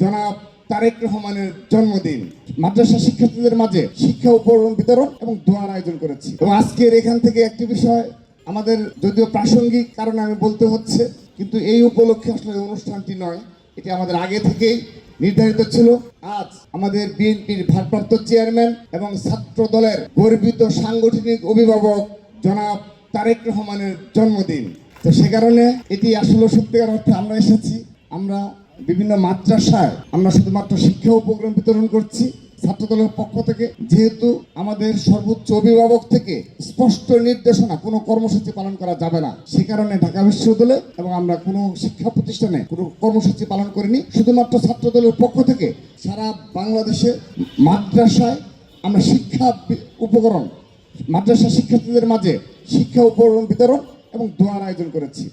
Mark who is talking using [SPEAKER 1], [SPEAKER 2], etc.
[SPEAKER 1] জনাব তারেক রহমানের জন্মদিন। মাদ্রাসা শিক্ষার্থীদের মাঝে শিক্ষা উপকরণ বিতরণ এবং দোয়ার আয়োজন করেছি। এবং আজকের এখান থেকে একটি বিষয় আমাদের যদিও প্রাসঙ্গিক কারণে আমি বলতে হচ্ছে, কিন্তু এই উপলক্ষে আসলে অনুষ্ঠানটি নয়, এটি আমাদের আগে থেকেই নির্ধারিত ছিল। আজ আমাদের বিএনপির ভারপ্রাপ্ত চেয়ারম্যান এবং ছাত্র দলের গর্বিত সাংগঠনিক অভিভাবক জনাব তারেক রহমানের জন্মদিন। তো সে কারণে এটি আসলে সত্যিকার অর্থে আমরা এসেছি। আমরা বিভিন্ন মাদ্রাসায় আমরা শুধুমাত্র শিক্ষা উপকরণ বিতরণ করছি ছাত্র দলের পক্ষ থেকে, যেহেতু আমাদের সর্বোচ্চ অভিভাবক থেকে স্পষ্ট নির্দেশনা কোনো কর্মসূচি পালন করা যাবে না। সে কারণে ঢাকা বিশ্ববিদ্যালয়ে এবং আমরা কোনো শিক্ষা প্রতিষ্ঠানে কোনো কর্মসূচি পালন করিনি। শুধুমাত্র ছাত্র দলের পক্ষ থেকে সারা বাংলাদেশে মাদ্রাসায় আমরা শিক্ষা উপকরণ, মাদ্রাসা শিক্ষার্থীদের মাঝে শিক্ষা উপকরণ বিতরণ এবং দোয়ার আয়োজন করেছি।